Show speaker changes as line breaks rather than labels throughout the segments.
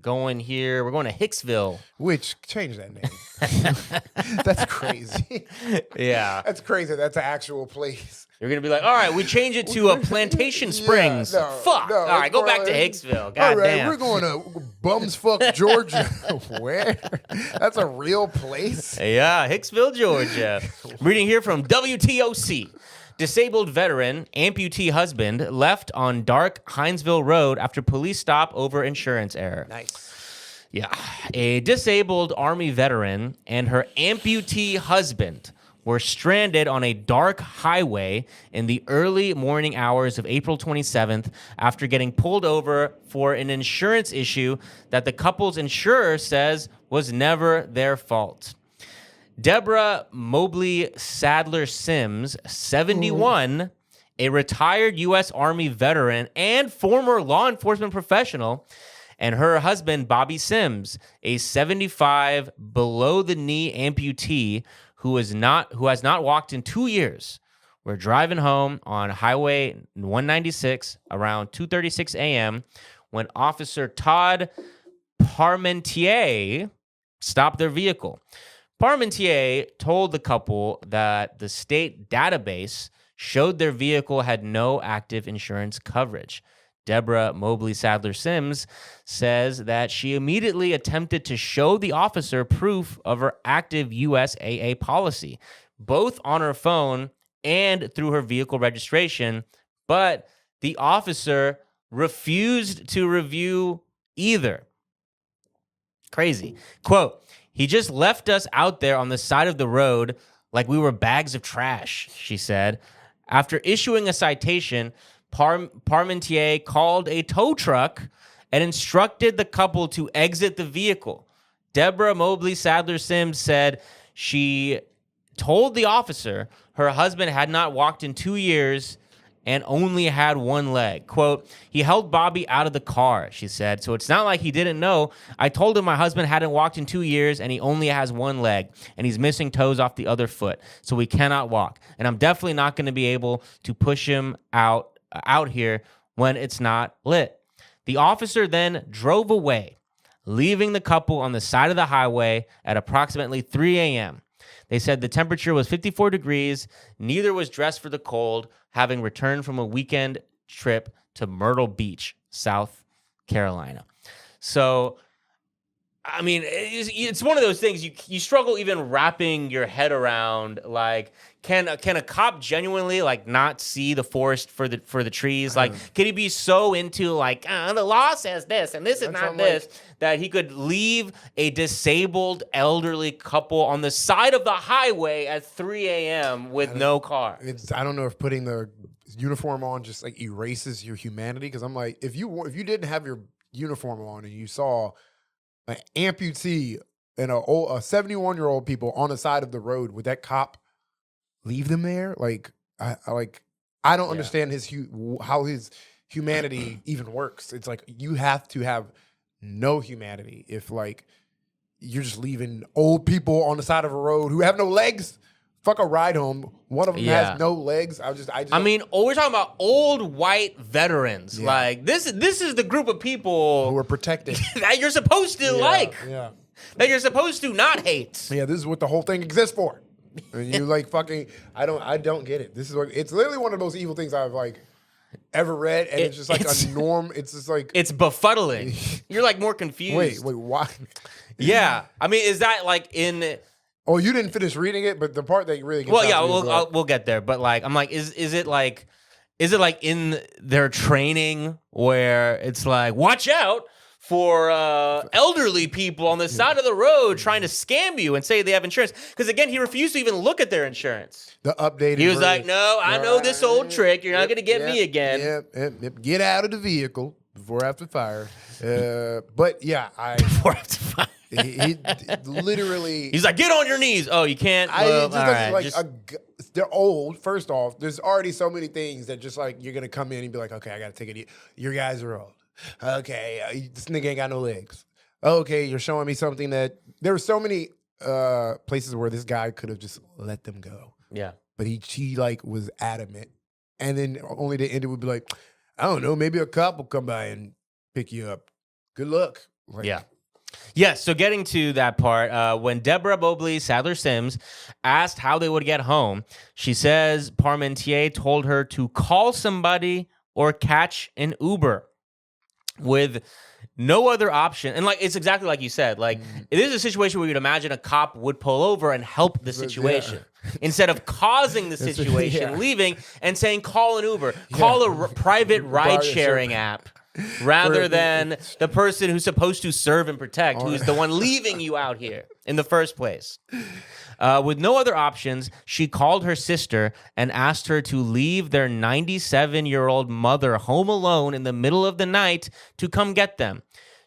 going here. We're going to Hicksville.
Which, change that name. That's crazy.
Yeah.
That's crazy. That's an actual place.
You're going to be like, all right, we change it to Plantation Springs.
Yeah, no,
Fuck.
no,
all right, go back to
like,
Hicksville. God
all right,
damn.
we're going to Bumsfuck, Georgia. Where? That's a real place?
Yeah, Hicksville, Georgia. Reading here from WTOC. Disabled veteran, amputee husband, left on dark Hinesville Road after police stop over insurance error.
Nice.
Yeah. A disabled Army veteran and her amputee husband were stranded on a dark highway in the early morning hours of April 27th after getting pulled over for an insurance issue that the couple's insurer says was never their fault. Deborah Mobley Sadler Sims, 71, a retired U.S. Army veteran and former law enforcement professional, and her husband, Bobby Sims, a 75 below-the-knee amputee who has not walked in 2 years, were driving home on Highway 196 around 2:36 a.m. when Officer Todd Parmentier stopped their vehicle. Parmentier told the couple that the state database showed their vehicle had no active insurance coverage. Deborah Mobley Sadler Sims says that she immediately attempted to show the officer proof of her active USAA policy, both on her phone and through her vehicle registration, but the officer refused to review either. Crazy. Quote, "He just left us out there on the side of the road like we were bags of trash," she said. After issuing a citation, Parmentier called a tow truck and instructed the couple to exit the vehicle. Deborah Mobley Sadler Sims said she told the officer her husband had not walked in 2 years and only had one leg. Quote, "He held Bobby out of the car," she said. "So it's not like he didn't know. I told him my husband hadn't walked in 2 years and he only has one leg and he's missing toes off the other foot. So he cannot walk. And I'm definitely not going to be able to push him out here when it's not lit." The officer then drove away, leaving the couple on the side of the highway at approximately 3 a.m. They said the temperature was 54 degrees. Neither was dressed for the cold, having returned from a weekend trip to Myrtle Beach, South Carolina. So, I mean, it's one of those things you struggle even wrapping your head around. Like, can a cop genuinely like not see the forest for the trees? Like, can he be so into like the law says this and this is not this that he could leave a disabled elderly couple on the side of the highway at 3 a.m. with no car?
I don't know if putting the uniform on just like erases your humanity. Because I'm like, if you didn't have your uniform on and you saw an amputee and a 71-year-old people on the side of the road, would that cop leave them there? Like, I don't understand how his humanity even works. It's like you have to have no humanity if like you're just leaving old people on the side of a road who have no legs. Fuck a ride home. One of them has no legs. I mean,
we're talking about old white veterans. Yeah. Like this is the group of people
who are protected
that you're supposed to like.
Yeah.
That you're supposed to not hate.
Yeah, this is what the whole thing exists for. And you like fucking I don't get it. This is it's literally one of those evil things I've like ever read, and it's just like a norm. It's just like
it's befuddling. You're like more confused.
Wait, why?
Yeah. I mean, is that like in
Oh, you didn't finish reading it, but the part that really gets
we'll get there. But like, I'm like, is it like in their training where it's like, watch out for elderly people on the side of the road trying to scam you and say they have insurance? Because again, he refused to even look at their insurance.
The updated.
He was like, "No, I know this old trick. You're not going to get me again."
Yep. Get out of the vehicle before after fire. But yeah,
before after fire.
He literally.
He's like, "Get on your knees." Oh, you can't.
They're old. First off, there's already so many things that just like you're gonna come in and be like, "Okay, I gotta take it. Your guys are old. Okay, this nigga ain't got no legs. Okay, you're showing me something that there were so many places where this guy could have just let them go.
Yeah,
but he like was adamant, and then only to end it would be like, I don't know, maybe a cop will come by and pick you up. Good luck. Like,
Yeah. Yes, so getting to that part, when Deborah Mobley Sadler Sims asked how they would get home, she says Parmentier told her to call somebody or catch an Uber with no other option. And like it's exactly like you said, like it is a situation where you'd imagine a cop would pull over and help the situation. Instead of causing the situation, leaving and saying, call an Uber, call a private ride-sharing app. Rather than the person who's supposed to serve and protect, who's the one leaving you out here in the first place. With no other options, she called her sister and asked her to leave their 97-year-old mother home alone in the middle of the night to come get them.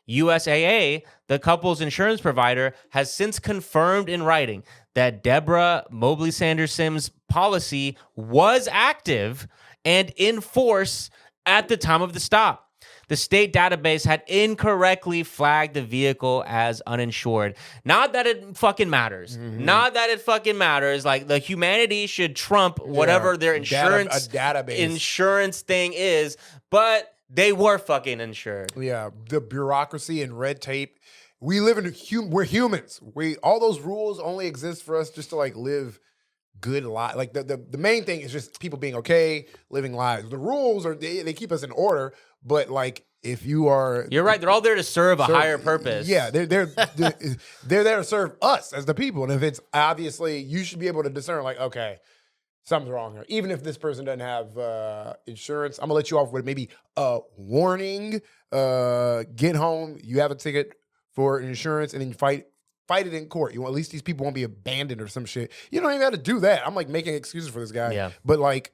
USAA, the couple's insurance provider, has since confirmed in writing that Deborah Mobley Sanders Sims' policy was active and in force at the time of the stop. The state database had incorrectly flagged the vehicle as uninsured. Not that it fucking matters. Not that it fucking matters. Like the humanity should trump whatever their insurance insurance thing is, but they were fucking insured.
Yeah, the bureaucracy and red tape. We live in we're humans. All those rules only exist for us just to like live good lives. Like the main thing is just people being okay, living lives. The rules are they keep us in order, but like if you are,
you're right. They're all there to serve a higher purpose.
Yeah, they're there to serve us as the people. And if it's obviously, you should be able to discern like, okay, something's wrong here. Even if this person doesn't have insurance, I'm gonna let you off with maybe a warning. Get home. You have a ticket for insurance, and then you fight it in court. You want, at least these people won't be abandoned or some shit. You don't even have to do that. I'm like making excuses for this guy.
Yeah.
But like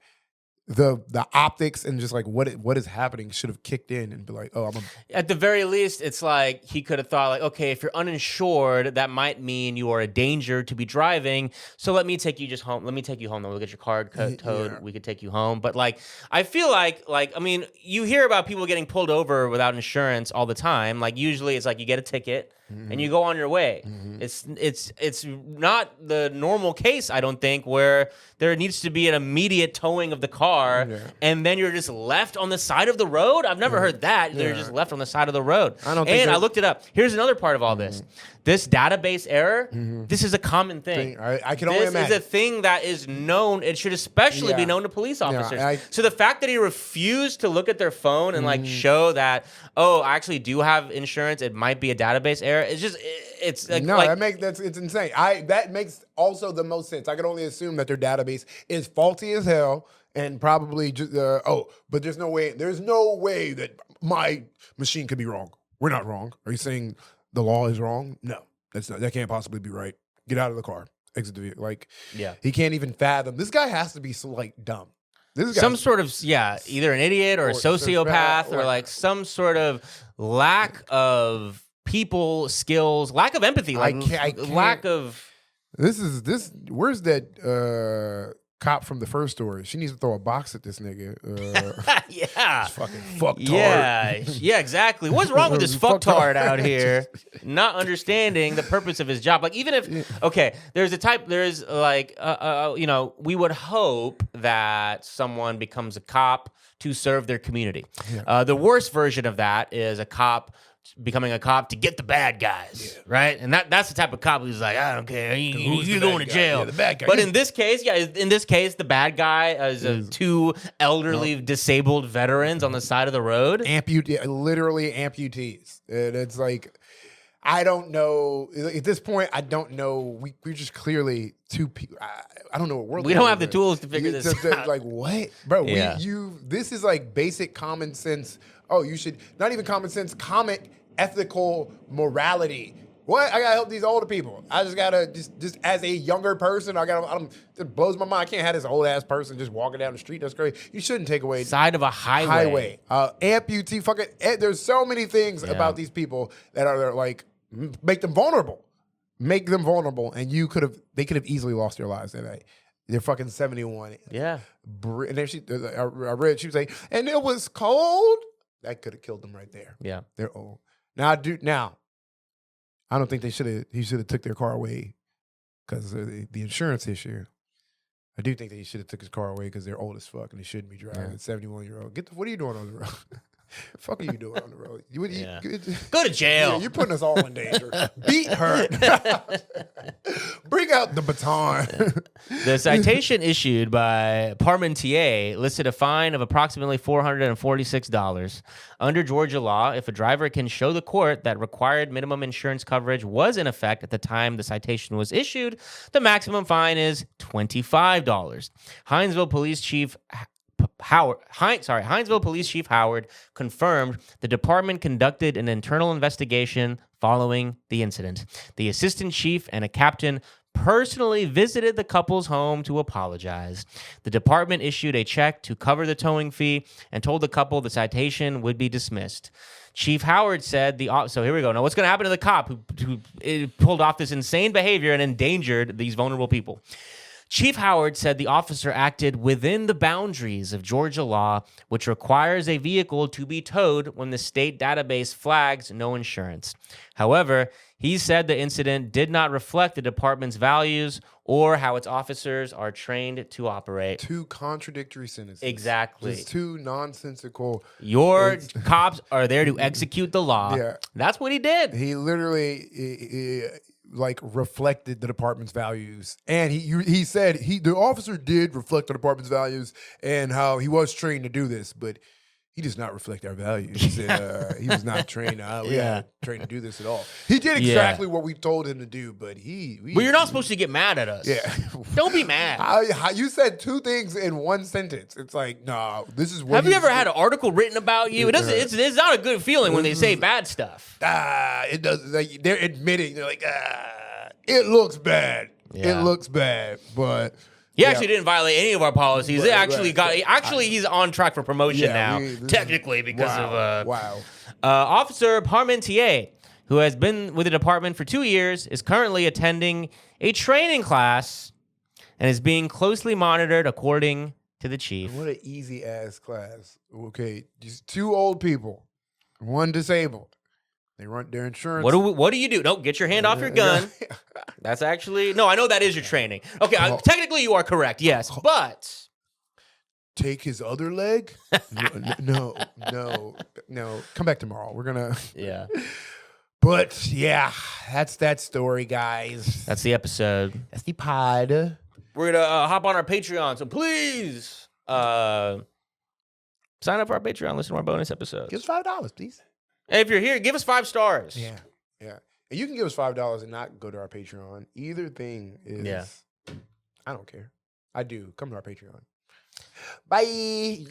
the optics and just like what is happening should have kicked in and be like, oh,
at the very least, it's like he could have thought like, okay, if you're uninsured, that might mean you are a danger to be driving. So let me take you just home. Let me take you home. Then we'll get your card towed. Yeah. We could take you home. But like, I feel like I mean, you hear about people getting pulled over without insurance all the time. Like usually it's like you get a ticket. And you go on your way. It's not the normal case, I don't think, where there needs to be an immediate towing of the car, and then you're just left on the side of the road. I've never heard that. They're just left on the side of the road. I looked it up. Here's another part of all this. This database error, this is a common thing.
I can only imagine.
This is a thing that is known. It should especially be known to police officers. So the fact that he refused to look at their phone and like show that, oh, I actually do have insurance, it might be a database error. It's just, it's like,
no, it's insane. That makes also the most sense. I can only assume that their database is faulty as hell and probably just but there's no way that my machine could be wrong. We're not wrong. Are you saying the law is wrong? No, that can't possibly be right. Get out of the car. Exit the vehicle. Like, he can't even fathom. This guy has to be so like dumb.
Some sort of either an idiot or a sociopath or like some sort of lack of people skills, lack of empathy, like lack of.
Where's that cop from the first story? She needs to throw a box at this nigga.
Yeah,
fucking fucktard.
Yeah, exactly. What's wrong with this fucktard out here? Not understanding the purpose of his job. Like even if there's like we would hope that someone becomes a cop to serve their community. Yeah. The worst version of that is a cop becoming a cop to get the bad guys, right? And that's the type of cop who's like, I don't care, you're going to jail.
Yeah, the bad guy.
But in this case, the bad guy is two elderly disabled veterans on the side of the road.
Literally amputees. And it's like, I don't know. At this point, I don't know. We're just clearly two people. I don't know what world.
We don't have the tools to figure this out.
Like, what? Bro, this is like basic common sense. Oh, you should, not even common sense, common ethical morality. What? I gotta help these older people. I just gotta, just as a younger person, it blows my mind. I can't have this old ass person just walking down the street. That's crazy. You shouldn't take away.
Side of a highway.
Amputee, fucking, there's so many things about these people that are like, make them vulnerable. Make them vulnerable. And they could have easily lost their lives that night. They're fucking 71.
Yeah.
And then I read, she was like, and it was cold. That could have killed them right there.
Yeah.
They're old. Now, I don't think he should have took their car away because of the insurance issue. I do think that he should have took his car away because they're old as fuck and they shouldn't be driving. 71-year-old. What are you doing on the road? Fuck are you doing on the road?
Yeah. Go to jail.
Yeah, you're putting us all in danger. Beat her. Bring out the baton.
The citation issued by Parmentier listed a fine of approximately $446. Under Georgia law, if a driver can show the court that required minimum insurance coverage was in effect at the time the citation was issued, the maximum fine is $25. Hinesville Police Chief Hinesville Police Chief Howard confirmed the department conducted an internal investigation following the incident. The assistant chief and a captain personally visited the couple's home to apologize. The department issued a check to cover the towing fee and told the couple the citation would be dismissed. Chief Howard said so here we go. Now, what's going to happen to the cop who pulled off this insane behavior and endangered these vulnerable people? Chief Howard said the officer acted within the boundaries of Georgia law, which requires a vehicle to be towed when the state database flags no insurance. However, he said the incident did not reflect the department's values or how its officers are trained to operate.
Two contradictory sentences.
Exactly.
Just two nonsensical.
Your cops are there to execute the law.
Yeah.
That's what he did.
He literally like reflected the department's values, and he said the officer did reflect the department's values and how he was trained to do this, but he does not reflect our values. He said he was not trained. Trained to do this at all. He did exactly what we told him to do, but
Well, you're not supposed to get mad at us.
Yeah,
don't be mad.
You said two things in one sentence. It's like, no, this is what.
Have you ever had an article written about you? It's not a good feeling when they say bad stuff.
It does. Like, they're admitting. They're like, it looks bad.
Yeah.
It looks bad, but.
He actually didn't violate any of our policies. He's on track for promotion now, technically, because of Officer Parmentier, who has been with the department for 2 years, is currently attending a training class and is being closely monitored, according to the chief.
What an easy ass class. Okay, just two old people, one disabled. They run their insurance.
What do you do? No, get your hand off your gun. That's actually no. I know that is your training. Okay, technically you are correct. Yes, but
take his other leg. No. Come back tomorrow. We're gonna.
Yeah.
But yeah, that's that story, guys.
That's the episode.
That's the pod.
We're gonna hop on our Patreon, so please sign up for our Patreon. Listen to our bonus episodes.
Give us $5, please.
And if you're here, give us 5 stars.
Yeah. And you can give us $5 and not go to our Patreon. Either thing is.
Yeah.
I don't care. I do. Come to our Patreon. Bye.